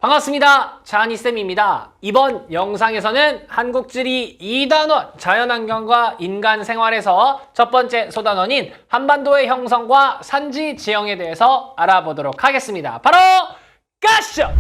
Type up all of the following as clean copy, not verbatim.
반갑습니다. 자한이쌤입니다. 이번 영상에서는 한국지리 2단원 자연환경과 인간생활에서 첫 번째 소단원인 한반도의 형성과 산지 지형에 대해서 알아보도록 하겠습니다. 바로 가시죠!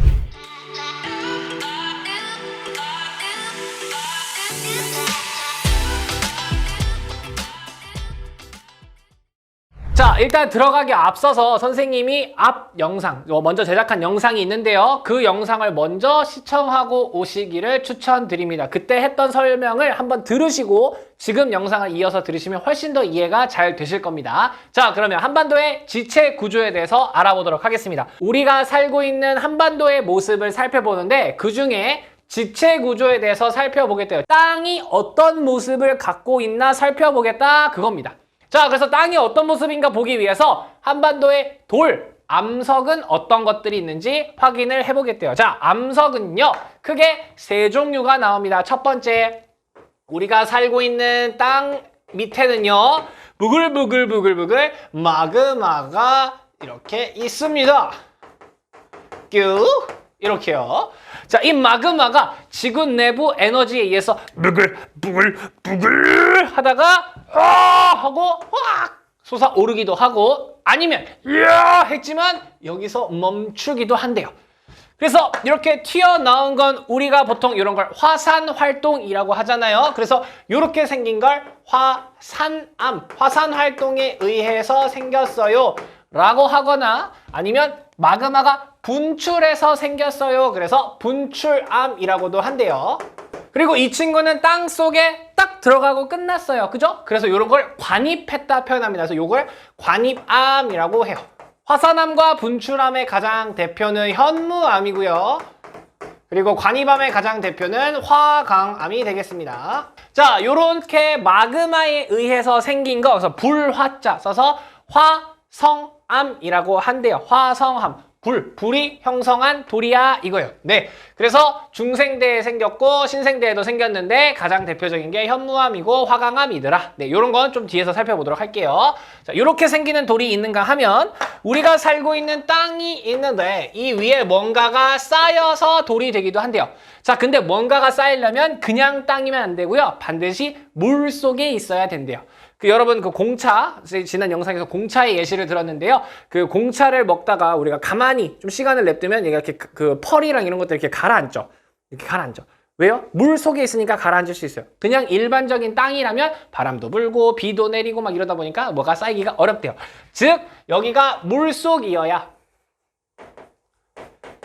자, 일단 들어가기 앞서서 선생님이 앞 영상, 먼저 제작한 영상이 있는데요. 그 영상을 먼저 시청하고 오시기를 추천드립니다. 그때 했던 설명을 한번 들으시고 지금 영상을 이어서 들으시면 훨씬 더 이해가 잘 되실 겁니다. 자, 그러면 한반도의 지체 구조에 대해서 알아보도록 하겠습니다. 우리가 살고 있는 한반도의 모습을 살펴보는데 그중에 지체 구조에 대해서 살펴보겠대요. 땅이 어떤 모습을 갖고 있나 살펴보겠다 그겁니다. 자, 그래서 땅이 어떤 모습인가 보기 위해서 한반도의 암석은 어떤 것들이 있는지 확인을 해보겠대요. 자, 암석은요, 크게 세 종류가 나옵니다. 첫 번째, 우리가 살고 있는 땅 밑에는요, 부글부글 마그마가 이렇게 있습니다. 뀨 이렇게요. 자, 이 마그마가 지구 내부 에너지에 의해서 부글 하다가 하고 확 솟아오르기도 하고 아니면 이야 했지만 여기서 멈추기도 한대요. 그래서 이렇게 튀어나온 건 우리가 보통 이런 걸 화산활동이라고 하잖아요. 그래서 이렇게 생긴 걸 화산활동에 의해서 생겼어요 라고 하거나 아니면 마그마가 분출해서 생겼어요. 그래서 분출암이라고도 한대요. 그리고 이 친구는 땅 속에 딱 들어가고 끝났어요. 그죠? 그래서 이런 걸 관입했다 표현합니다. 그래서 이걸 관입암이라고 해요. 화산암과 분출암의 가장 대표는 현무암이고요. 그리고 관입암의 가장 대표는 화강암이 되겠습니다. 자, 요렇게 마그마에 의해서 생긴 거, 그래서 불화자 써서 화성암이라고 한대요. 화성암. 불이 형성한 돌이야 이거예요. 네, 그래서 중생대에 생겼고 신생대에도 생겼는데 가장 대표적인 게 현무암이고 화강암이더라. 네, 요런 건 좀 뒤에서 살펴보도록 할게요. 자, 요렇게 생기는 돌이 있는가 하면 우리가 살고 있는 땅이 있는데 이 위에 뭔가가 쌓여서 돌이 되기도 한대요. 자, 근데 뭔가가 쌓이려면 그냥 땅이면 안 되고요. 반드시 물 속에 있어야 된대요. 여러분 공차, 지난 영상에서 공차의 예시를 들었는데요. 그 공차를 먹다가 우리가 가만히 좀 시간을 냅두면 얘가 이렇게 펄이랑 이런 것들 이렇게 가라앉죠. 이렇게 가라앉죠. 왜요? 물 속에 있으니까 가라앉을 수 있어요. 그냥 일반적인 땅이라면 바람도 불고 비도 내리고 막 이러다 보니까 뭐가 쌓이기가 어렵대요. 즉 여기가 물속이어야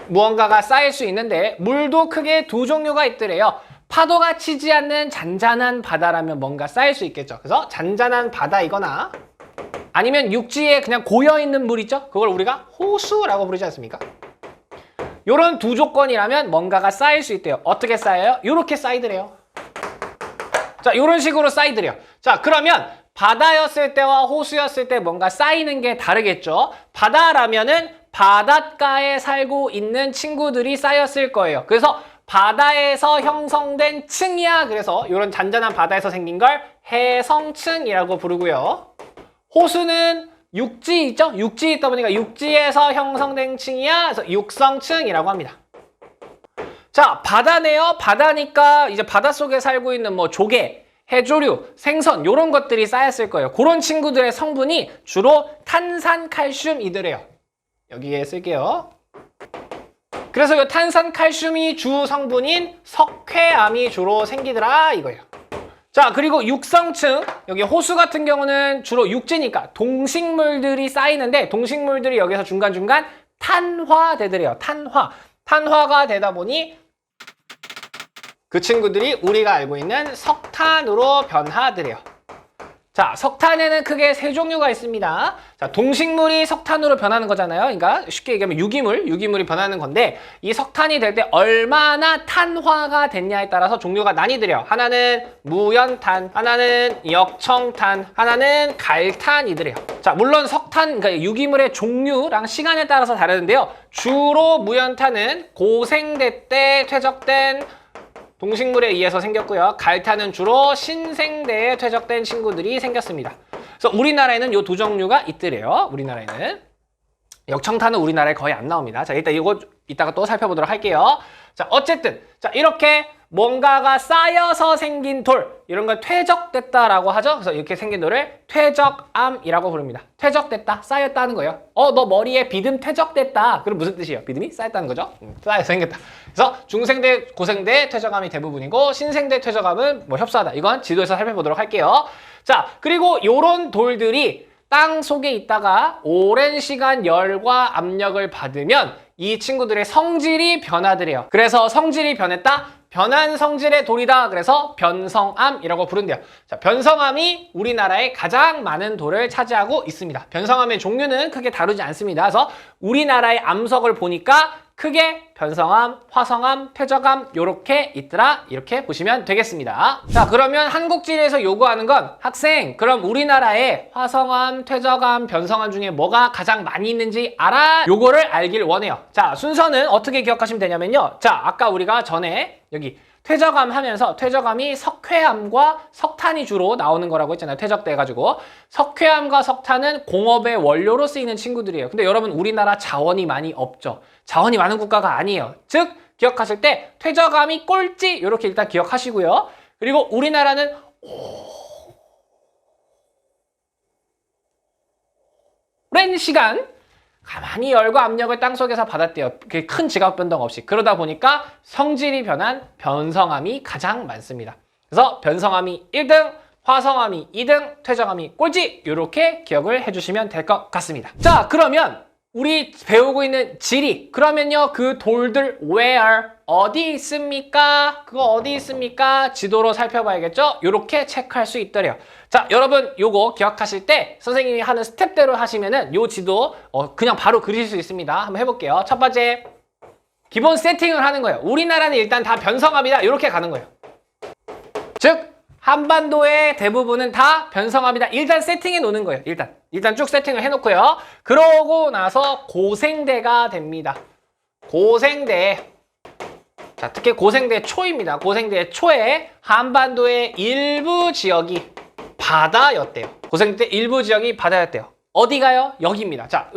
무언가가 쌓일 수 있는데 물도 크게 두 종류가 있더래요. 파도가 치지 않는 잔잔한 바다라면 뭔가 쌓일 수 있겠죠. 그래서 잔잔한 바다이거나 아니면 육지에 그냥 고여있는 물 있죠? 그걸 우리가 호수라고 부르지 않습니까? 요런 두 조건이라면 뭔가가 쌓일 수 있대요. 어떻게 쌓여요? 요렇게 쌓이더래요. 자, 요런 식으로 쌓이더래요. 자, 그러면 바다였을 때와 호수였을 때 뭔가 쌓이는 게 다르겠죠? 바다라면은 바닷가에 살고 있는 친구들이 쌓였을 거예요. 그래서 바다에서 형성된 층이야. 그래서 이런 잔잔한 바다에서 생긴 걸 해성층이라고 부르고요. 호수는 육지 있죠? 육지 있다 보니까 육지에서 형성된 층이야. 그래서 육성층이라고 합니다. 자, 바다네요. 바다니까 이제 바닷속에 살고 있는 뭐 조개, 해조류, 생선 이런 것들이 쌓였을 거예요. 그런 친구들의 성분이 주로 탄산칼슘이더래요. 여기에 쓸게요. 그래서 이 탄산칼슘이 주 성분인 석회암이 주로 생기더라 이거예요. 자, 그리고 육성층, 여기 호수 같은 경우는 주로 육지니까 동식물들이 쌓이는데 동식물들이 여기서 중간중간 탄화되더래요. 탄화가 되다 보니 그 친구들이 우리가 알고 있는 석탄으로 변하더래요. 자, 석탄에는 크게 세 종류가 있습니다. 자, 동식물이 석탄으로 변하는 거잖아요. 그러니까 쉽게 얘기하면 유기물이 변하는 건데 이 석탄이 될 때 얼마나 탄화가 됐냐에 따라서 종류가 나뉘더래요. 하나는 무연탄, 하나는 역청탄, 하나는 갈탄이더래요. 자, 물론 석탄, 그러니까 유기물의 종류랑 시간에 따라서 다르는데요. 주로 무연탄은 고생대 때 퇴적된 동식물에 의해서 생겼고요. 갈탄은 주로 신생대에 퇴적된 친구들이 생겼습니다. 그래서 우리나라에는 이 두 종류가 있더래요. 우리나라에는. 역청탄은 우리나라에 거의 안 나옵니다. 자, 일단 이거 이따가 또 살펴보도록 할게요. 자, 어쨌든 자 이렇게 뭔가가 쌓여서 생긴 돌 이런 걸 퇴적됐다라고 하죠. 그래서 이렇게 생긴 돌을 퇴적암이라고 부릅니다. 퇴적됐다, 쌓였다는 거예요. 너 머리에 비듬 퇴적됐다. 그럼 무슨 뜻이에요? 비듬이 쌓였다는 거죠. 쌓여서 생겼다. 그래서 중생대, 고생대 퇴적암이 대부분이고 신생대 퇴적암은 뭐 협소하다. 이건 지도에서 살펴보도록 할게요. 자, 그리고 요런 돌들이 땅 속에 있다가 오랜 시간 열과 압력을 받으면 이 친구들의 성질이 변화드려요. 그래서 성질이 변했다? 변한 성질의 돌이다. 그래서 변성암이라고 부른대요. 자, 변성암이 우리나라에 가장 많은 돌을 차지하고 있습니다. 변성암의 종류는 크게 다르지 않습니다. 그래서 우리나라의 암석을 보니까 크게 변성암, 화성암, 퇴적암 요렇게 있더라. 이렇게 보시면 되겠습니다. 자, 그러면 한국지리에서 요구하는 건 학생, 그럼 우리나라에 화성암, 퇴적암, 변성암 중에 뭐가 가장 많이 있는지 알아? 요거를 알길 원해요. 자, 순서는 어떻게 기억하시면 되냐면요. 자, 아까 우리가 전에 여기 퇴적암 하면서 퇴적암이 석회암과 석탄이 주로 나오는 거라고 했잖아요. 퇴적돼가지고 석회암과 석탄은 공업의 원료로 쓰이는 친구들이에요. 근데 여러분 우리나라 자원이 많이 없죠. 자원이 많은 국가가 아니에요. 즉 기억하실 때 퇴적암이 꼴찌 이렇게 일단 기억하시고요. 그리고 우리나라는 오랜 시간 가만히 열과 압력을 땅속에서 받았대요. 큰 지각 변동 없이. 그러다 보니까 성질이 변한 변성암이 가장 많습니다. 그래서 변성암이 1등, 화성암이 2등, 퇴적암이 꼴찌 이렇게 기억을 해주시면 될 것 같습니다. 자, 그러면 우리 배우고 있는 지리, 그러면요 그 돌들 where 어디 있습니까? 그거 어디 있습니까? 지도로 살펴봐야겠죠? 이렇게 체크할 수 있더래요. 자, 여러분 요거 기억하실 때 선생님이 하는 스텝대로 하시면은 요 지도 그냥 바로 그리실 수 있습니다. 한번 해볼게요. 첫 번째, 기본 세팅을 하는 거예요. 우리나라는 일단 다 변성암이다 이렇게 가는 거예요. 즉 한반도의 대부분은 다 변성암이다. 일단 세팅해 놓는 거예요. 일단 쭉 세팅을 해놓고요. 그러고 나서 고생대가 됩니다. 고생대. 자, 특히 고생대 초입니다. 고생대 초에 한반도의 일부 지역이 바다였대요. 고생대 일부 지역이 바다였대요. 어디가요? 여기입니다. 자,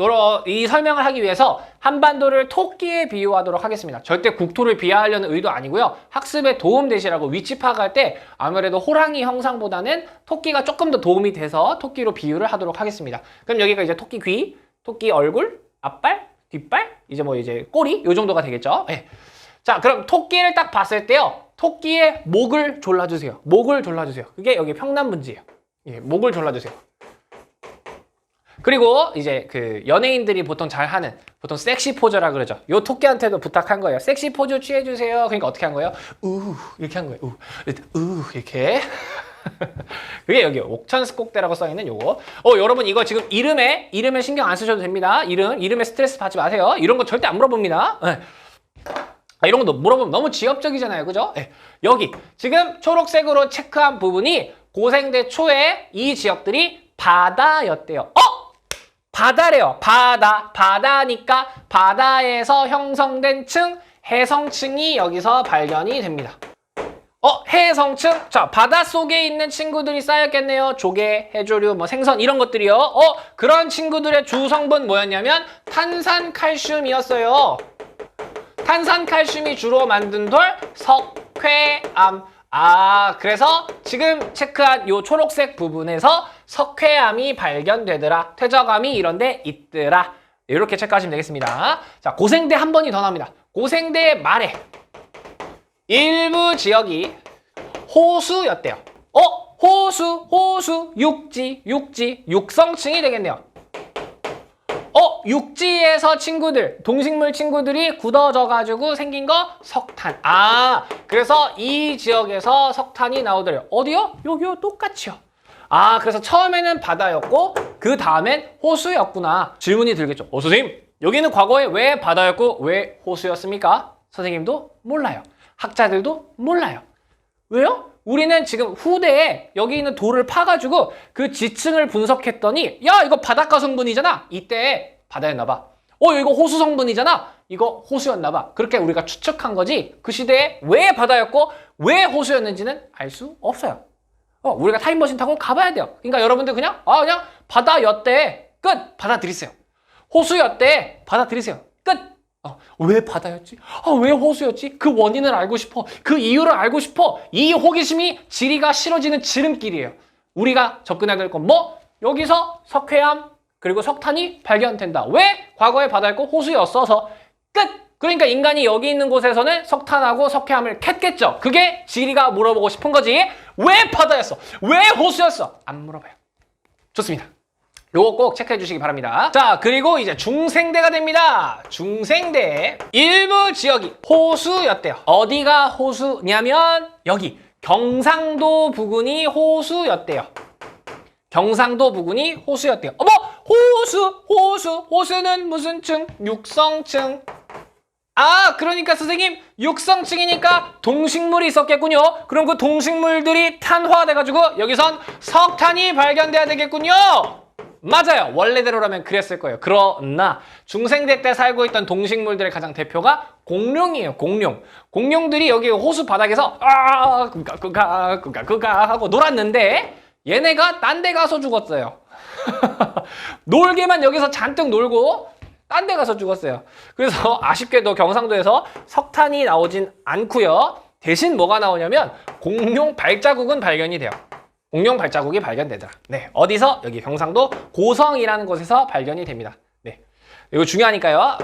이 설명을 하기 위해서 한반도를 토끼에 비유하도록 하겠습니다. 절대 국토를 비하하려는 의도 아니고요. 학습에 도움 되시라고 위치 파악할 때 아무래도 호랑이 형상보다는 토끼가 조금 더 도움이 돼서 토끼로 비유를 하도록 하겠습니다. 그럼 여기가 이제 토끼 귀, 토끼 얼굴, 앞발, 뒷발, 이제 꼬리 요 정도가 되겠죠. 네. 자, 그럼 토끼를 딱 봤을 때요. 토끼의 목을 졸라주세요. 목을 졸라주세요. 그게 여기 평남분지예요. 예, 목을 졸라주세요. 그리고 이제 그 연예인들이 보통 잘 하는 보통 섹시 포즈라 그러죠. 요 토끼한테도 부탁한 거예요. 섹시 포즈 취해주세요. 그러니까 어떻게 한 거예요? 이렇게 한 거예요. 이렇게. 그게 여기 옥천스곡대라고 써있는 요거. 여러분 이거 지금 이름에 신경 안 쓰셔도 됩니다. 이름에 스트레스 받지 마세요. 이런 거 절대 안 물어봅니다. 네. 이런 거 물어보면 너무 지엽적이잖아요. 그죠? 네. 여기 지금 초록색으로 체크한 부분이 고생대 초에 이 지역들이 바다였대요. 바다래요. 바다니까 바다에서 형성된 층, 해성층이 여기서 발견이 됩니다. 해성층. 자, 바닷속에 있는 친구들이 쌓였겠네요. 조개, 해조류, 뭐 생선 이런 것들이요. 그런 친구들의 주성분 뭐였냐면 탄산칼슘이었어요. 탄산칼슘이 주로 만든 돌 석회암. 그래서 지금 체크한 요 초록색 부분에서 석회암이 발견되더라. 퇴적암이 이런 데 있더라. 이렇게 체크하시면 되겠습니다. 자, 고생대 한 번이 더 나옵니다. 고생대 말에 일부 지역이 호수였대요. 호수, 육성층이 되겠네요. 육지에서 동식물 친구들이 굳어져가지고 생긴 거 석탄. 그래서 이 지역에서 석탄이 나오더래요. 어디요? 여기요, 똑같이요. 그래서 처음에는 바다였고 그 다음엔 호수였구나. 질문이 들겠죠. 선생님, 여기는 과거에 왜 바다였고 왜 호수였습니까? 선생님도 몰라요. 학자들도 몰라요. 왜요? 우리는 지금 후대에 여기 있는 돌을 파가지고 그 지층을 분석했더니 야, 이거 바닷가 성분이잖아. 이때 바다였나 봐. 이거 호수 성분이잖아. 이거 호수였나 봐. 그렇게 우리가 추측한 거지 그 시대에 왜 바다였고 왜 호수였는지는 알 수 없어요. 우리가 타임머신 타고 가봐야 돼요. 그러니까 여러분들 그냥 바다였대. 끝. 받아들이세요. 호수였대. 받아들이세요. 끝. 왜 바다였지? 왜 호수였지? 그 원인을 알고 싶어. 그 이유를 알고 싶어. 이 호기심이 지리가 싫어지는 지름길이에요. 우리가 접근해야 될 건 뭐? 여기서 석회암 그리고 석탄이 발견된다. 왜? 과거에 바다였고 호수였어서 끝! 그러니까 인간이 여기 있는 곳에서는 석탄하고 석회암을 캤겠죠. 그게 지리가 물어보고 싶은 거지. 왜 바다였어? 왜 호수였어? 안 물어봐요. 좋습니다. 요거 꼭 체크해 주시기 바랍니다. 자, 그리고 이제 중생대가 됩니다. 중생대 일부 지역이 호수였대요. 어디가 호수냐면 여기 경상도 부근이 호수였대요. 경상도 부근이 호수였대요. 어머! 호수는 무슨 층? 육성층. 그러니까 선생님 육성층이니까 동식물이 있었겠군요. 그럼 그 동식물들이 탄화돼가지고 여기선 석탄이 발견돼야 되겠군요. 맞아요. 원래대로라면 그랬을 거예요. 그러나 중생대 때 살고 있던 동식물들의 가장 대표가 공룡이에요. 공룡. 공룡들이 여기 호수 바닥에서 꾸가 하고 놀았는데 얘네가 딴 데 가서 죽었어요. 놀게만 여기서 잔뜩 놀고 딴 데 가서 죽었어요. 그래서 아쉽게도 경상도에서 석탄이 나오진 않고요. 대신 뭐가 나오냐면 공룡 발자국은 발견이 돼요. 공룡 발자국이 발견되더라. 네, 어디서? 여기 경상도 고성이라는 곳에서 발견이 됩니다. 네, 이거 중요하니까요.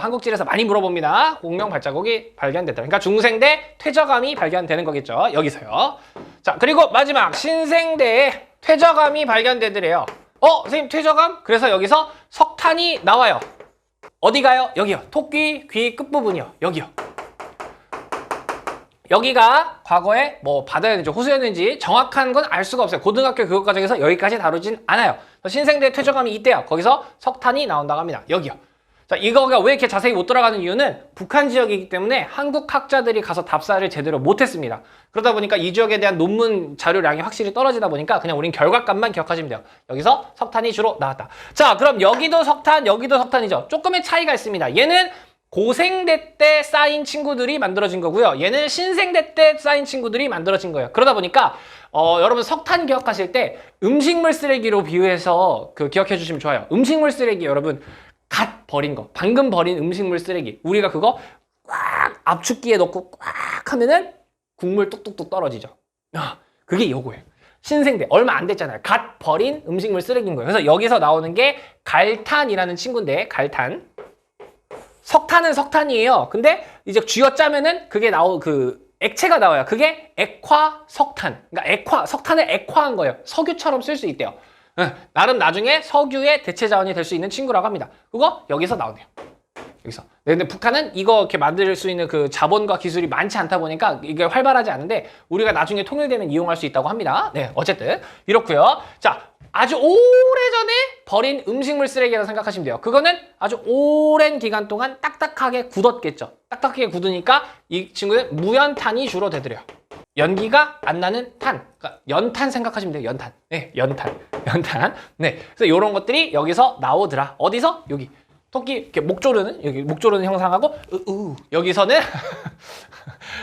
한국지에서 많이 물어봅니다. 공룡 발자국이 발견되더라. 그러니까 중생대 퇴적암이 발견되는 거겠죠. 여기서요. 자, 그리고 마지막 신생대에 퇴적암이 발견되더래요. 선생님 퇴적암? 그래서 여기서 석탄이 나와요. 어디 가요? 여기요. 토끼 귀 끝부분이요. 여기요. 여기가 과거에 뭐 바다였는지 호수였는지 정확한 건 알 수가 없어요. 고등학교 교육 과정에서 여기까지 다루진 않아요. 신생대 퇴적암이 있대요. 거기서 석탄이 나온다고 합니다. 여기요. 자, 이거가 왜 이렇게 자세히 못 들어가는 이유는 북한 지역이기 때문에 한국 학자들이 가서 답사를 제대로 못했습니다. 그러다 보니까 이 지역에 대한 논문 자료량이 확실히 떨어지다 보니까 그냥 우린 결과값만 기억하시면 돼요. 여기서 석탄이 주로 나왔다. 자, 그럼 여기도 석탄, 여기도 석탄이죠. 조금의 차이가 있습니다. 얘는 고생대 때 쌓인 친구들이 만들어진 거고요. 얘는 신생대 때 쌓인 친구들이 만들어진 거예요. 그러다 보니까 여러분 석탄 기억하실 때 음식물 쓰레기로 비유해서 기억해 주시면 좋아요. 음식물 쓰레기 여러분 갓 버린 거, 방금 버린 음식물 쓰레기. 우리가 그거 꽉 압축기에 넣고 꽉 하면은 국물 뚝뚝뚝 떨어지죠. 그게 요거예요. 신생대 얼마 안 됐잖아요. 갓 버린 음식물 쓰레기인 거예요. 그래서 여기서 나오는 게 갈탄이라는 친구인데 갈탄. 석탄은 석탄이에요. 근데 이제 쥐어짜면은 그게 액체가 나와요. 그게 액화석탄. 그러니까 석탄을 액화한 거예요. 석유처럼 쓸 수 있대요. 나름 나중에 석유의 대체 자원이 될 수 있는 친구라고 합니다. 그거 여기서 나오네요. 여기서. 네, 근데 북한은 이거 이렇게 만들 수 있는 그 자본과 기술이 많지 않다 보니까 이게 활발하지 않은데 우리가 나중에 통일되면 이용할 수 있다고 합니다. 네, 어쨌든 이렇고요. 자, 아주 오래전에 버린 음식물 쓰레기라고 생각하시면 돼요. 그거는 아주 오랜 기간 동안 딱딱하게 굳었겠죠. 딱딱하게 굳으니까 이 친구는 무연탄이 주로 되더래요. 연기가 안 나는 탄. 그러니까 연탄 생각하시면 돼요. 연탄. 네, 연탄. 네. 그래서 이런 것들이 여기서 나오더라. 어디서? 여기. 토끼 이렇게 목 조르는 여기 목 조르는 형상하고 여기서는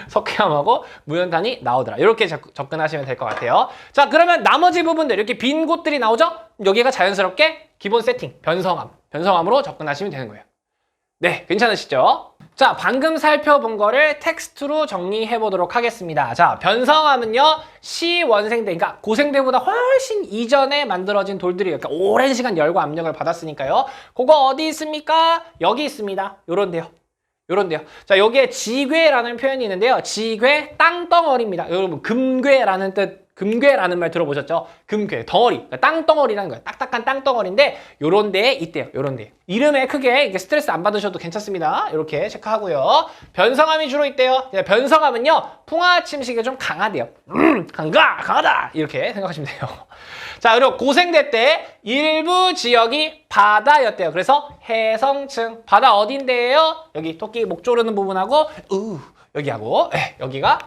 석회암하고 무연탄이 나오더라. 이렇게 접근하시면 될 것 같아요. 자, 그러면 나머지 부분들 이렇게 빈 곳들이 나오죠? 여기가 자연스럽게 기본 세팅 변성암으로 접근하시면 되는 거예요. 네, 괜찮으시죠? 자, 방금 살펴본 거를 텍스트로 정리해 보도록 하겠습니다. 자, 변성암은요, 시원생대, 그러니까 고생대보다 훨씬 이전에 만들어진 돌들이에요. 그러니까 오랜 시간 열과 압력을 받았으니까요. 그거 어디 있습니까? 여기 있습니다. 요런데요. 자, 여기에 지괴라는 표현이 있는데요. 지괴, 땅덩어리입니다. 여러분, 금괴라는 뜻, 금괴라는 말 들어보셨죠? 금괴, 덩어리, 그러니까 땅덩어리라는 거예요. 딱딱한 땅덩어리인데 요런 데에 있대요. 요런 데. 이름에 크게 이렇게 스트레스 안 받으셔도 괜찮습니다. 이렇게 체크하고요. 변성암이 주로 있대요. 변성암은요, 풍화침식에 좀 강하대요. 강하다! 이렇게 생각하시면 돼요. 자, 그리고 고생대 때 일부 지역이 바다였대요. 그래서 해성층. 바다 어딘데요? 여기 토끼 목 조르는 부분하고 여기하고 여기가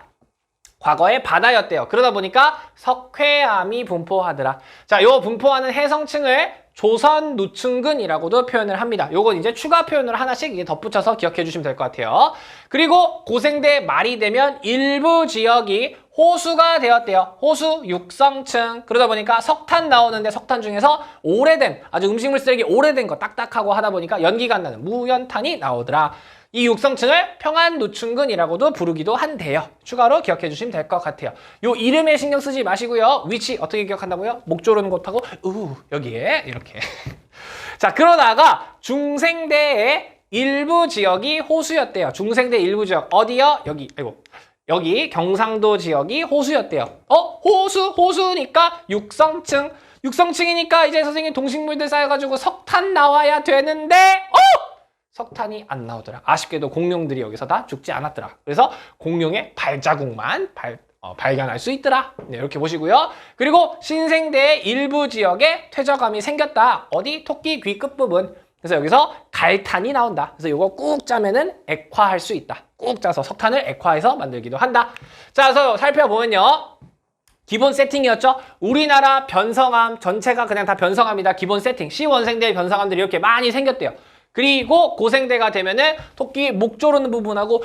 과거에 바다였대요. 그러다 보니까 석회암이 분포하더라. 자, 요 분포하는 해성층을 조선 누층근이라고도 표현을 합니다. 요건 이제 추가 표현을 하나씩 이제 덧붙여서 기억해 주시면 될 것 같아요. 그리고 고생대 말이 되면 일부 지역이 호수가 되었대요. 호수 육성층. 그러다 보니까 석탄 나오는데 석탄 중에서 오래된, 아주 음식물 쓰레기 오래된 거 딱딱하고 하다 보니까 연기가 안 나는 무연탄이 나오더라. 이 육성층을 평안노충근이라고도 부르기도 한대요. 추가로 기억해 주시면 될 것 같아요. 요 이름에 신경 쓰지 마시고요. 위치 어떻게 기억한다고요? 목 조르는 곳하고 여기에 이렇게. 자, 그러다가 중생대의 일부 지역이 호수였대요. 중생대 일부 지역 어디요? 여기. 아이고. 여기 경상도 지역이 호수였대요. 호수니까 육성층. 육성층이니까 이제 선생님 동식물들 쌓여가지고 석탄 나와야 되는데 석탄이 안 나오더라. 아쉽게도 공룡들이 여기서 다 죽지 않았더라. 그래서 공룡의 발자국만 발견할 수 있더라. 네, 이렇게 보시고요. 그리고 신생대의 일부 지역에 퇴적암이 생겼다. 어디? 토끼 귀 끝부분. 그래서 여기서 갈탄이 나온다. 그래서 이거 꾹 짜면은 액화할 수 있다. 꾹 짜서 석탄을 액화해서 만들기도 한다. 자, 그래서 살펴보면요. 기본 세팅이었죠. 우리나라 변성암 전체가 그냥 다 변성암이다. 기본 세팅. 시원생대 변성암들이 이렇게 많이 생겼대요. 그리고 고생대가 되면은 토끼 목 조르는 부분하고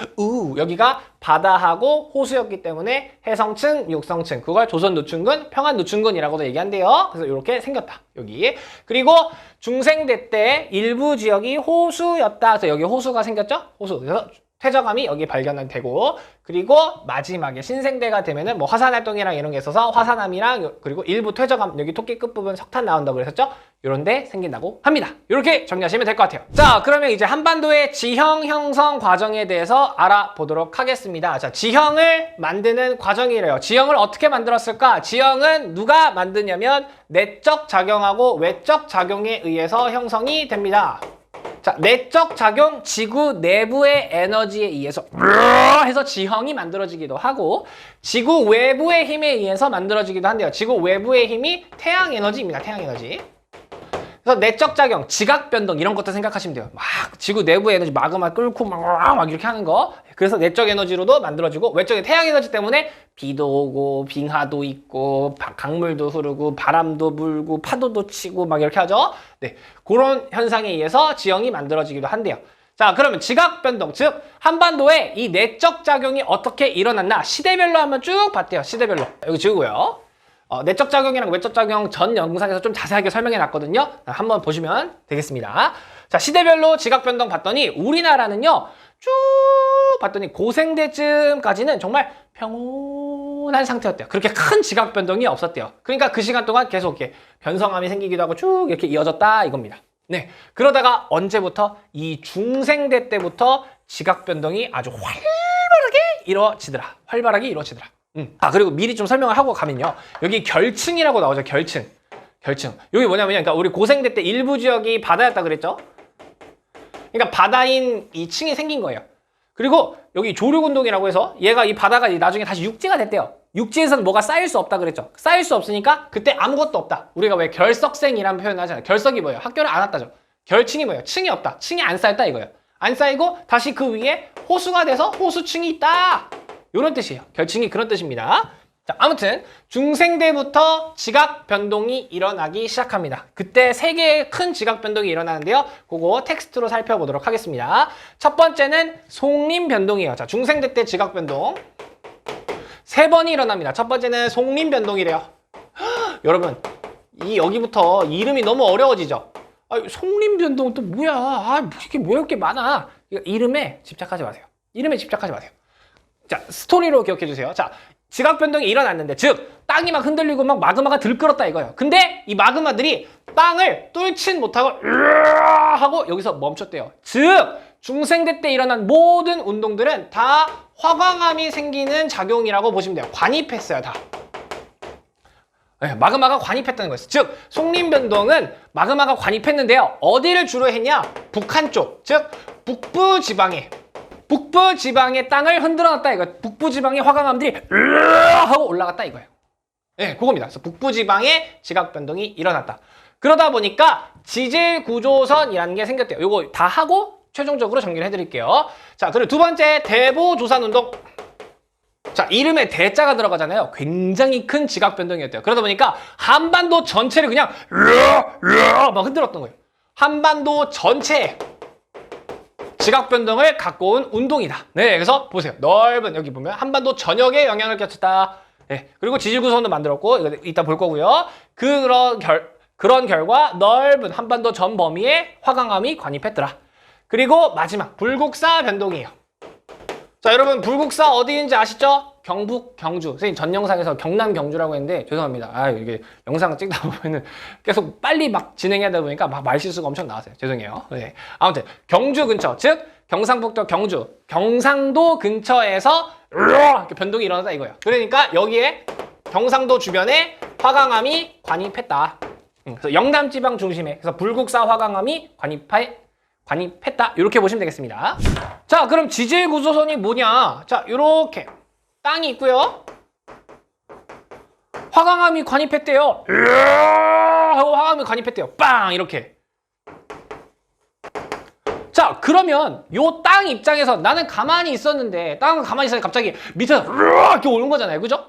여기가 바다하고 호수였기 때문에 해성층, 육성층, 그걸 조선노충근, 평안노충근이라고도 얘기한대요. 그래서 이렇게 생겼다. 여기. 그리고 중생대 때 일부 지역이 호수였다. 그래서 여기 호수가 생겼죠? 호수. 그래서 퇴적암이 여기 발견이 되고, 그리고 마지막에 신생대가 되면은 뭐 화산활동이랑 이런 게 있어서 화산암이랑 그리고 일부 퇴적암, 여기 토끼 끝부분 석탄 나온다고 그랬었죠? 이런 데 생긴다고 합니다. 이렇게 정리하시면 될 것 같아요. 자, 그러면 이제 한반도의 지형 형성 과정에 대해서 알아보도록 하겠습니다. 자, 지형을 만드는 과정이래요. 지형을 어떻게 만들었을까? 지형은 누가 만드냐면 내적 작용하고 외적 작용에 의해서 형성이 됩니다. 자, 내적 작용, 지구 내부의 에너지에 의해서 해서 지형이 만들어지기도 하고, 지구 외부의 힘에 의해서 만들어지기도 한대요. 지구 외부의 힘이 태양 에너지입니다. 태양 에너지. 그래서 내적 작용, 지각 변동 이런 것도 생각하시면 돼요. 막 지구 내부 에너지 마그마 끓고 막 이렇게 하는 거. 그래서 내적 에너지로도 만들어지고, 외적인 태양 에너지 때문에 비도 오고 빙하도 있고 강물도 흐르고 바람도 불고 파도도 치고 막 이렇게 하죠. 네, 그런 현상에 의해서 지형이 만들어지기도 한대요. 자, 그러면 지각 변동, 즉 한반도에 이 내적 작용이 어떻게 일어났나 시대별로 한번 쭉 봤대요. 시대별로. 여기 지우고요. 내적 작용이랑 외적 작용 전 영상에서 좀 자세하게 설명해 놨거든요. 한번 보시면 되겠습니다. 자, 시대별로 지각 변동 봤더니 우리나라는요, 쭉 봤더니 고생대쯤까지는 정말 평온한 상태였대요. 그렇게 큰 지각 변동이 없었대요. 그러니까 그 시간 동안 계속 이렇게 변성암이 생기기도 하고 쭉 이렇게 이어졌다 이겁니다. 네, 그러다가 언제부터? 이 중생대 때부터 지각 변동이 아주 활발하게 이루어지더라. 그리고 미리 좀 설명을 하고 가면요. 여기 결층이라고 나오죠. 결층. 여기 뭐냐면요. 그러니까 우리 고생대 때 일부 지역이 바다였다 그랬죠? 그러니까 바다인 이 층이 생긴 거예요. 그리고 여기 조류운동이라고 해서 얘가 이 바다가 나중에 다시 육지가 됐대요. 육지에서는 뭐가 쌓일 수 없다 그랬죠. 쌓일 수 없으니까 그때 아무것도 없다. 우리가 왜 결석생이라는 표현을 하잖아요. 결석이 뭐예요? 학교를 안 왔다죠. 결층이 뭐예요? 층이 없다. 층이 안 쌓였다 이거예요. 안 쌓이고 다시 그 위에 호수가 돼서 호수층이 있다. 이런 뜻이에요. 결층이 그런 뜻입니다. 자, 아무튼 중생대부터 지각 변동이 일어나기 시작합니다. 그때 3개의 큰 지각 변동이 일어나는데요. 그거 텍스트로 살펴보도록 하겠습니다. 첫 번째는 송림 변동이에요. 자, 중생대 때 지각 변동 3번이 일어납니다. 첫 번째는 송림 변동이래요. 여러분, 여기부터 이름이 너무 어려워지죠? 송림 변동 또 뭐야? 뭐 이렇게 많아? 이름에 집착하지 마세요. 자, 스토리로 기억해 주세요. 자, 지각 변동이 일어났는데, 즉 땅이 막 흔들리고 막 마그마가 들끓었다 이거예요. 근데 이 마그마들이 땅을 뚫진 못하고 하고 여기서 멈췄대요. 즉 중생대 때 일어난 모든 운동들은 다 화광암이 생기는 작용이라고 보시면 돼요. 관입했어요, 다. 네, 마그마가 관입했다는 거예요. 즉 송림 변동은 마그마가 관입했는데요. 어디를 주로 했냐? 북한 쪽, 즉 북부 지방의 땅을 흔들어 놨다 이거예요. 북부 지방의 화강암들이 하고 올라갔다 이거예요. 네, 그겁니다. 그래서 북부 지방에 지각 변동이 일어났다. 그러다 보니까 지질 구조선이라는 게 생겼대요. 요거 다 하고 최종적으로 정리를 해드릴게요. 자, 그리고 두 번째 대보조산 운동. 자, 이름에 대자가 들어가잖아요. 굉장히 큰 지각 변동이었대요. 그러다 보니까 한반도 전체를 그냥 막 흔들었던 거예요. 한반도 전체에 지각 변동을 갖고 온 운동이다. 네, 그래서 보세요. 넓은 여기 보면 한반도 전역에 영향을 끼쳤다. 네, 그리고 지질 구조선도 만들었고 이거 이따 볼 거고요. 그런 결과 넓은 한반도 전 범위에 화강암이 관입했더라. 그리고 마지막 불국사 변동이에요. 자, 여러분 불국사 어디인지 아시죠? 경북 경주. 선생님 전 영상에서 경남 경주라고 했는데 죄송합니다. 아, 이게 영상 찍다 보면은 계속 빨리 막 진행해야 되다 보니까 막 말실수가 엄청 나왔어요. 죄송해요. 네. 아무튼 경주 근처, 즉 경상북도 경주, 경상도 근처에서 이렇게 변동이 일어났다 이거예요. 그러니까 여기에 경상도 주변에 화강암이 관입했다. 그래서 영남 지방 중심에 그래서 불국사 화강암이 관입했다. 이렇게 보시면 되겠습니다. 자, 그럼 지질 구조선이 뭐냐? 자, 이렇게 땅이 있고요. 화강암이 관입했대요. 하고 화강암이 관입했대요. 빵! 이렇게. 자, 그러면 요 땅 입장에서 나는 가만히 있었는데 땅은 가만히 있었는데 갑자기 밑에서 이렇게 오는 거잖아요. 그죠?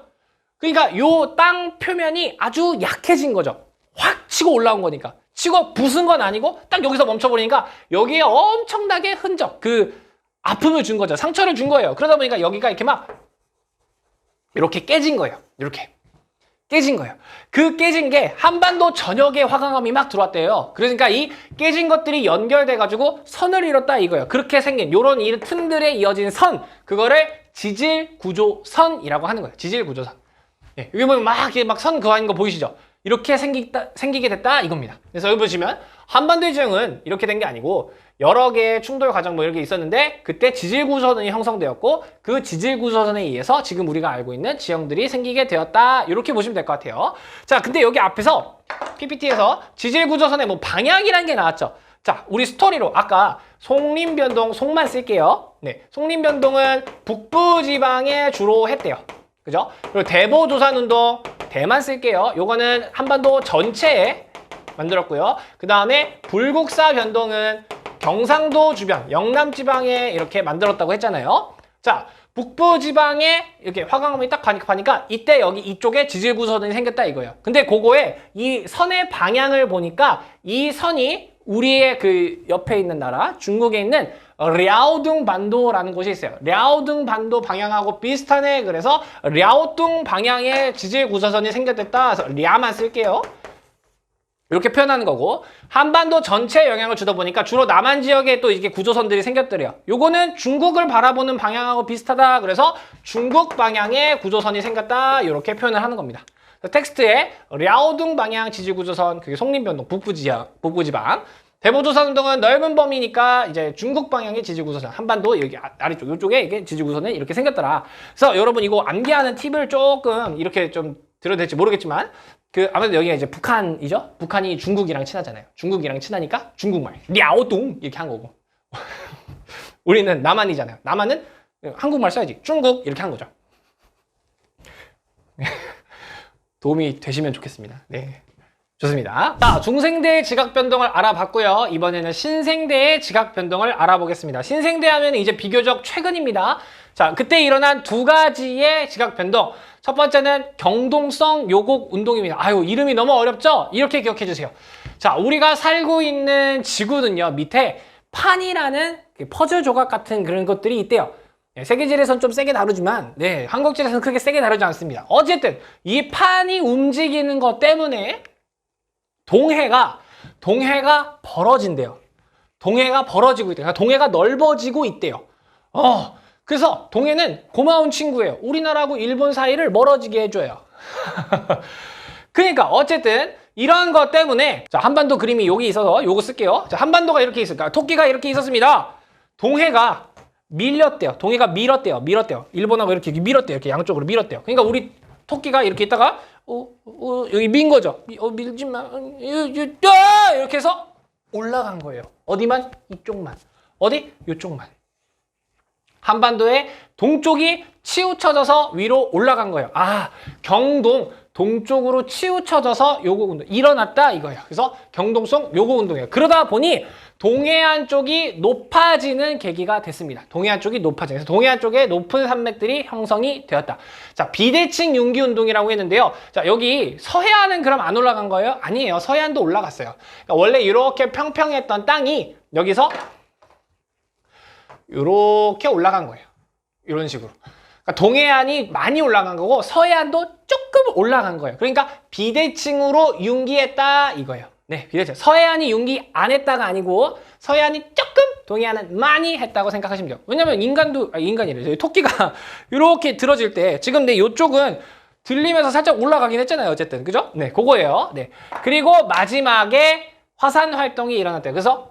그러니까 요 땅 표면이 아주 약해진 거죠. 확 치고 올라온 거니까. 치고 부순 건 아니고 딱 여기서 멈춰버리니까 여기에 엄청나게 흔적, 아픔을 준 거죠. 상처를 준 거예요. 그러다 보니까 여기가 이렇게 막 이렇게 깨진 거예요. 이렇게 깨진 거예요. 그 깨진 게 한반도 전역에 화강암이 막 들어왔대요. 그러니까 이 깨진 것들이 연결돼가지고 선을 이뤘다 이거예요. 그렇게 생긴 요런 이 틈들에 이어진 선, 그거를 지질구조선이라고 하는 거예요. 지질구조선. 예, 여기 보면 막 선 그어있는 거 보이시죠? 이렇게 생기게 됐다 이겁니다. 그래서 여기 보시면 한반도의 지형은 이렇게 된 게 아니고 여러 개의 충돌 과정 뭐 이렇게 있었는데 그때 지질구조선이 형성되었고 그 지질구조선에 의해서 지금 우리가 알고 있는 지형들이 생기게 되었다. 이렇게 보시면 될 것 같아요. 자, 근데 여기 앞에서 PPT에서 지질구조선의 뭐 방향이라는 게 나왔죠. 자, 우리 스토리로 아까 송림변동 송만 쓸게요. 네, 송림변동은 북부지방에 주로 했대요. 그죠? 그리고 대보조산운동 대만 쓸게요. 요거는 한반도 전체에 만들었고요. 그 다음에 불국사 변동은 경상도 주변, 영남지방에 이렇게 만들었다고 했잖아요. 자, 북부지방에 이렇게 화강암이 딱 관입하니까 이때 여기 이쪽에 지질구조선이 생겼다 이거예요. 근데 그거에 이 선의 방향을 보니까 이 선이 우리의 그 옆에 있는 나라, 중국에 있는 랴오둥 반도라는 곳이 있어요. 랴오둥 반도 방향하고 비슷하네. 그래서 랴오둥 방향에 지질구조선이 생겼댔다. 그래서 랴만 쓸게요. 이렇게 표현하는 거고, 한반도 전체에 영향을 주다 보니까 주로 남한 지역에 또 이게 구조선들이 생겼더래요. 요거는 중국을 바라보는 방향하고 비슷하다. 그래서 중국 방향에 구조선이 생겼다. 이렇게 표현을 하는 겁니다. 텍스트에 랴오둥 방향 지질구조선, 그게 송림변동 북부지방. 대보조선운동은 넓은 범위니까 이제 중국 방향의 지질구조선, 한반도 여기 아래쪽 이쪽에 이게 지질구조선이 이렇게 생겼더라. 그래서 여러분 이거 암기하는 팁을 조금 이렇게 좀 들어도 될지 모르겠지만 아무래도 여기가 이제 북한이죠. 북한이 중국이랑 친하잖아요. 중국이랑 친하니까 중국말 랴오둥 이렇게 한 거고 우리는 남한이잖아요. 남한은 한국말 써야지. 중국 이렇게 한 거죠. 도움이 되시면 좋겠습니다. 네. 좋습니다. 자, 중생대의 지각 변동을 알아봤고요. 이번에는 신생대의 지각 변동을 알아보겠습니다. 신생대 하면 이제 비교적 최근입니다. 자, 그때 일어난 두 가지의 지각 변동. 첫 번째는 경동성 요곡 운동입니다. 아유, 이름이 너무 어렵죠? 이렇게 기억해 주세요. 자, 우리가 살고 있는 지구는요, 밑에 판이라는 퍼즐 조각 같은 그런 것들이 있대요. 네, 세계지리에서는 좀 세게 다루지만, 네, 한국지리에서는 그렇게 세게 다루지 않습니다. 어쨌든, 이 판이 움직이는 것 때문에 동해가 벌어진대요. 동해가 벌어지고 있대요. 그러니까 동해가 넓어지고 있대요. 그래서 동해는 고마운 친구예요. 우리나라하고 일본 사이를 멀어지게 해줘요. 그러니까 어쨌든 이런 것 때문에 자, 한반도 그림이 여기 있어서 요거 쓸게요. 자, 한반도가 이렇게 있을까? 토끼가 이렇게 있었습니다. 동해가 밀렸대요. 동해가 밀었대요. 일본하고 이렇게 밀었대요. 이렇게 양쪽으로 밀었대요. 그러니까 우리 토끼가 이렇게 있다가 여기 민 거죠. 밀지 마. 이렇게 해서 올라간 거예요. 어디만? 이쪽만. 어디? 이쪽만. 한반도의 동쪽이 치우쳐져서 위로 올라간 거예요. 아, 경동 동쪽으로 치우쳐져서 요곡 운동 일어났다 이거예요. 그래서 경동성 요곡 운동이에요. 그러다 보니 동해안 쪽이 높아지는 계기가 됐습니다. 동해안 쪽이 높아져요. 그래서 동해안 쪽에 높은 산맥들이 형성이 되었다. 자, 비대칭 융기 운동이라고 했는데요. 자, 여기 서해안은 그럼 안 올라간 거예요? 아니에요. 서해안도 올라갔어요. 그러니까 원래 이렇게 평평했던 땅이 여기서 이렇게 올라간 거예요. 이런 식으로. 그러니까 동해안이 많이 올라간 거고 서해안도 조금 올라간 거예요. 그러니까 비대칭으로 융기했다 이거예요. 네, 비대칭. 서해안이 융기 안 했다가 아니고 서해안이 조금, 동해안은 많이 했다고 생각하시면 돼요. 왜냐면 인간이래요. 토끼가 이렇게 들어질 때 지금 내 이쪽은 들리면서 살짝 올라가긴 했잖아요. 어쨌든. 그죠? 네, 그거예요. 네. 그리고 마지막에 화산 활동이 일어났대요. 그래서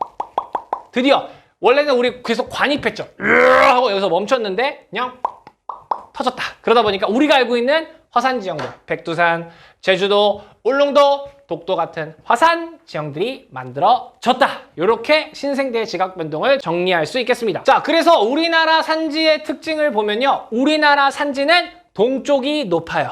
드디어 원래는 우리 계속 관입했죠. 하고 여기서 멈췄는데 그냥 터졌다. 그러다 보니까 우리가 알고 있는 화산 지형들, 백두산, 제주도, 울릉도, 독도 같은 화산 지형들이 만들어졌다. 이렇게 신생대 지각 변동을 정리할 수 있겠습니다. 자, 그래서 우리나라 산지의 특징을 보면요. 우리나라 산지는 동쪽이 높아요.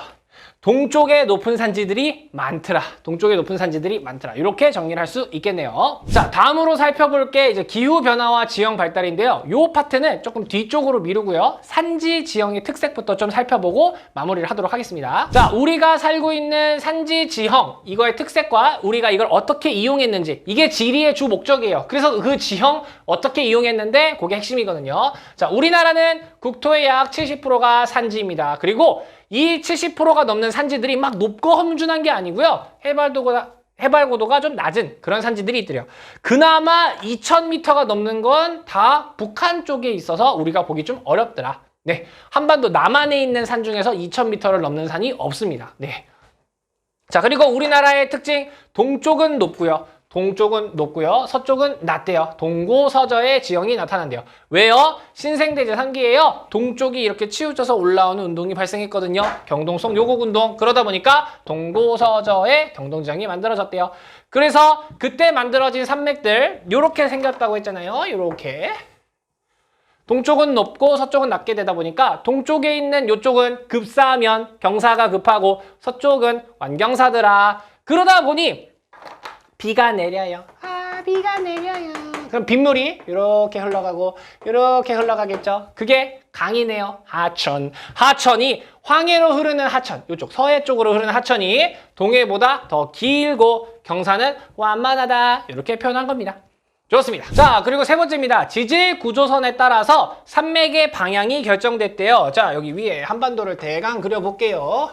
동쪽에 높은 산지들이 많더라. 동쪽에 높은 산지들이 많더라. 이렇게 정리를 할 수 있겠네요. 자, 다음으로 살펴볼 게 이제 기후 변화와 지형 발달인데요. 이 파트는 조금 뒤쪽으로 미루고요. 산지 지형의 특색부터 좀 살펴보고 마무리를 하도록 하겠습니다. 자, 우리가 살고 있는 산지 지형, 이거의 특색과 우리가 이걸 어떻게 이용했는지, 이게 지리의 주 목적이에요. 그래서 그 지형 어떻게 이용했는데 그게 핵심이거든요. 자, 우리나라는 국토의 약 70%가 산지입니다. 그리고 이 70%가 넘는 산지들이 막 높고 험준한 게 아니고요. 해발 고도가 좀 낮은 그런 산지들이 있더래요. 그나마 2000m가 넘는 건 다 북한 쪽에 있어서 우리가 보기 좀 어렵더라. 네, 한반도 남한에 있는 산 중에서 2000m를 넘는 산이 없습니다. 네. 자, 그리고 우리나라의 특징, 동쪽은 높고요. 서쪽은 낮대요. 동고서저의 지형이 나타난대요. 왜요? 신생대 제3기에요. 동쪽이 이렇게 치우쳐서 올라오는 운동이 발생했거든요. 경동성 요곡운동. 그러다 보니까 동고서저의 경동지형이 만들어졌대요. 그래서 그때 만들어진 산맥들 이렇게 생겼다고 했잖아요. 이렇게. 동쪽은 높고 서쪽은 낮게 되다 보니까 동쪽에 있는 이쪽은 급사하면 경사가 급하고 서쪽은 완경사더라. 그러다 보니 비가 내려요. 비가 내려요. 그럼 빗물이 이렇게 흘러가고 이렇게 흘러가겠죠. 그게 강이네요. 하천. 하천이 황해로 흐르는 하천, 이쪽 서해 쪽으로 흐르는 하천이 동해보다 더 길고 경사는 완만하다. 이렇게 표현한 겁니다. 좋습니다. 자, 그리고 세 번째입니다. 지질 구조선에 따라서 산맥의 방향이 결정됐대요. 자, 여기 위에 한반도를 대강 그려볼게요.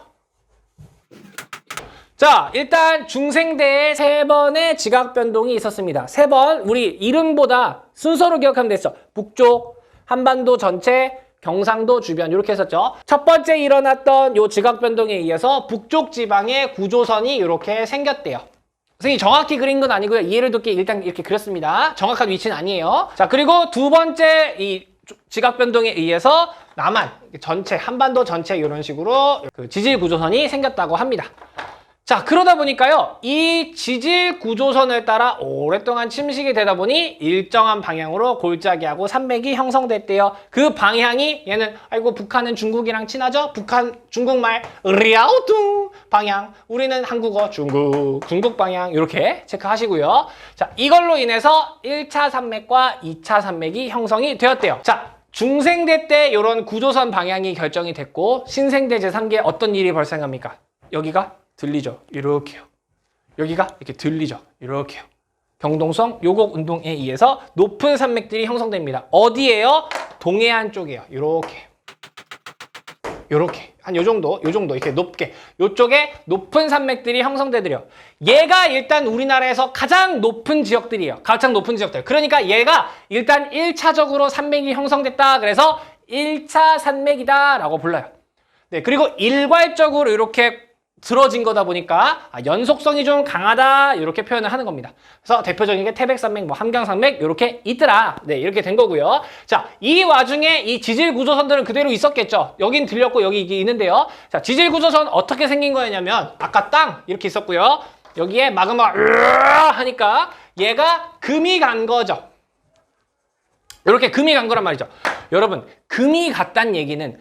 자, 일단 중생대에 3번의 지각 변동이 있었습니다. 3번, 우리 이름보다 순서로 기억하면 됐어. 북쪽, 한반도 전체, 경상도 주변 이렇게 했었죠. 첫 번째 일어났던 요 지각 변동에 의해서 북쪽 지방의 구조선이 이렇게 생겼대요. 선생님 정확히 그린 건 아니고요. 이해를 돕기 일단 이렇게 그렸습니다. 정확한 위치는 아니에요. 자, 그리고 두 번째 이 지각 변동에 의해서 남한 전체, 한반도 전체 이런 식으로 그 지질 구조선이 생겼다고 합니다. 자, 그러다 보니까요, 이 지질 구조선을 따라 오랫동안 침식이 되다 보니 일정한 방향으로 골짜기하고 산맥이 형성됐대요. 그 방향이 얘는 아이고 북한은 중국이랑 친하죠? 북한 중국말 리아오뚱 방향, 우리는 한국어 중국 방향 이렇게 체크하시고요. 자, 이걸로 인해서 1차 산맥과 2차 산맥이 형성이 되었대요. 자, 중생대 때 이런 구조선 방향이 결정이 됐고 신생대 제3기에 어떤 일이 발생합니까? 여기가 들리죠. 이렇게요. 여기가 이렇게 들리죠. 이렇게요. 경동성 요곡 운동에 의해서 높은 산맥들이 형성됩니다. 어디에요? 동해안 쪽이에요. 이렇게 한 요 정도 이렇게 높게 요쪽에 높은 산맥들이 형성되더래요. 얘가 일단 우리나라에서 가장 높은 지역들이에요. 가장 높은 지역들. 그러니까 얘가 일단 1차적으로 산맥이 형성됐다. 그래서 1차 산맥이다 라고 불러요. 네, 그리고 일괄적으로 이렇게 들어진 거다 보니까 연속성이 좀 강하다 이렇게 표현을 하는 겁니다. 그래서 대표적인 게 태백산맥, 뭐 함경산맥 이렇게 있더라. 네, 이렇게 된 거고요. 자, 이 와중에 이 지질 구조선들은 그대로 있었겠죠. 여긴 들렸고 여기 이게 있는데요. 자, 지질 구조선 어떻게 생긴 거였냐면 아까 땅 이렇게 있었고요. 여기에 마그마 하니까 얘가 금이 간 거죠. 이렇게 금이 간 거란 말이죠. 여러분, 금이 갔단 얘기는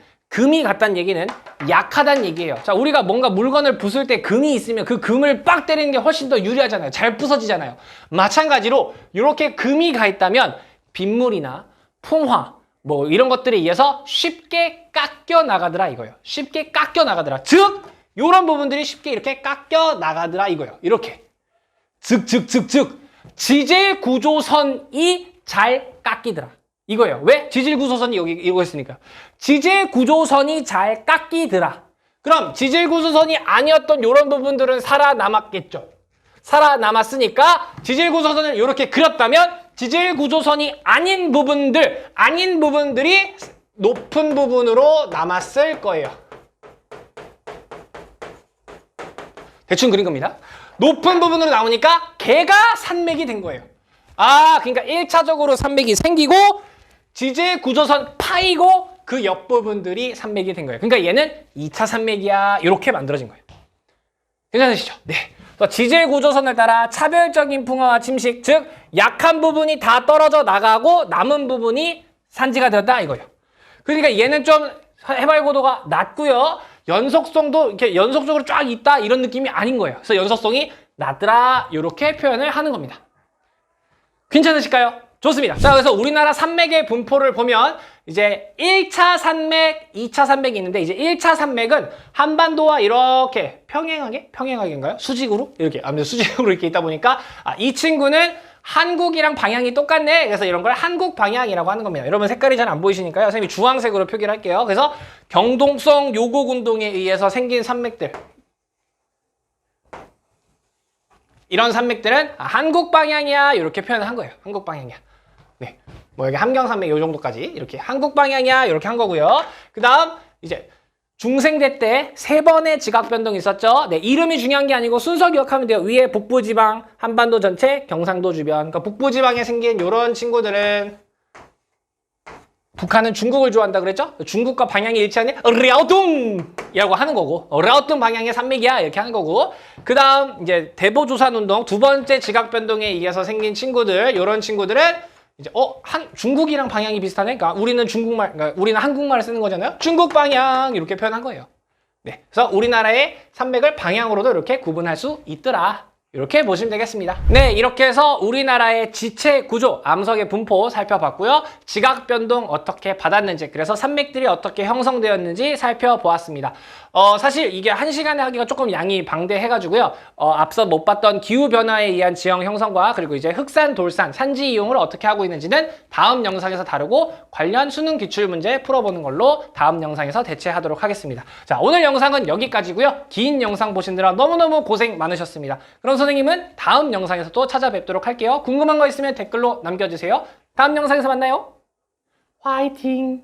약하다는 얘기예요. 자, 우리가 뭔가 물건을 부술 때 금이 있으면 그 금을 빡 때리는 게 훨씬 더 유리하잖아요. 잘 부서지잖아요. 마찬가지로 이렇게 금이 가 있다면 빗물이나 풍화 뭐 이런 것들에 의해서 쉽게 깎여 나가더라 이거예요. 쉽게 깎여 나가더라. 즉 이런 부분들이 쉽게 이렇게 깎여 나가더라 이거예요. 이렇게 즉 지질 구조선이 잘 깎이더라. 이거예요. 왜? 지질 구조선이 여기 이거 있으니까. 지질 구조선이 잘 깎이더라. 그럼 지질 구조선이 아니었던 이런 부분들은 살아남았겠죠. 살아남았으니까 지질 구조선을 이렇게 그렸다면 지질 구조선이 아닌 부분들이 높은 부분으로 남았을 거예요. 대충 그린 겁니다. 높은 부분으로 나오니까 걔가 산맥이 된 거예요. 아, 그러니까 1차적으로 산맥이 생기고 지질 구조선 파이고 그 옆부분들이 산맥이 된 거예요. 그러니까 얘는 2차 산맥이야. 이렇게 만들어진 거예요. 괜찮으시죠? 네. 지질 구조선을 따라 차별적인 풍화와 침식, 즉 약한 부분이 다 떨어져 나가고 남은 부분이 산지가 되었다 이거예요. 그러니까 얘는 좀 해발 고도가 낮고요. 연속성도 이렇게 연속적으로 쫙 있다 이런 느낌이 아닌 거예요. 그래서 연속성이 낮더라 이렇게 표현을 하는 겁니다. 괜찮으실까요? 좋습니다. 자, 그래서 우리나라 산맥의 분포를 보면 이제 1차 산맥, 2차 산맥이 있는데 이제 1차 산맥은 한반도와 이렇게 평행하게인가요? 수직으로? 이렇게 아무래도 수직으로 이렇게 있다 보니까 이 친구는 한국이랑 방향이 똑같네. 그래서 이런 걸 한국 방향이라고 하는 겁니다. 여러분 색깔이 잘 안 보이시니까요. 선생님이 주황색으로 표기를 할게요. 그래서 경동성 요곡 운동에 의해서 생긴 산맥들. 이런 산맥들은 한국 방향이야. 이렇게 표현을 한 거예요. 한국 방향이야. 네. 뭐 여기 함경산맥 요 정도까지 이렇게 한국 방향이야. 이렇게 한 거고요. 그다음 이제 중생대 때 3번의 지각 변동이 있었죠. 네, 이름이 중요한 게 아니고 순서 기억하면 돼요. 위에 북부지방, 한반도 전체, 경상도 주변. 그러니까 북부지방에 생긴 이런 친구들은 북한은 중국을 좋아한다 그랬죠? 중국과 방향이 일치하는 랴오뚱이라고 하는 거고, 랴오뚱 방향의 산맥이야 이렇게 하는 거고, 그 다음 이제 대보조산운동 2번째 지각 변동에 의해서 생긴 친구들, 이런 친구들은 이제 중국이랑 방향이 비슷하네. 그러니까 우리는 우리는 한국말을 쓰는 거잖아요. 중국 방향 이렇게 표현한 거예요. 네, 그래서 우리나라의 산맥을 방향으로도 이렇게 구분할 수 있더라. 이렇게 보시면 되겠습니다. 네, 이렇게 해서 우리나라의 지체 구조, 암석의 분포 살펴봤고요. 지각 변동 어떻게 받았는지, 그래서 산맥들이 어떻게 형성되었는지 살펴보았습니다. 사실 이게 1시간에 하기가 조금 양이 방대해가지고요. 앞서 못 봤던 기후변화에 의한 지형 형성과 그리고 이제 흑산, 돌산, 산지 이용을 어떻게 하고 있는지는 다음 영상에서 다루고 관련 수능 기출문제 풀어보는 걸로 다음 영상에서 대체하도록 하겠습니다. 자, 오늘 영상은 여기까지고요. 긴 영상 보시느라 너무너무 고생 많으셨습니다. 그럼 선생님은 다음 영상에서 또 찾아뵙도록 할게요. 궁금한 거 있으면 댓글로 남겨주세요. 다음 영상에서 만나요. 화이팅!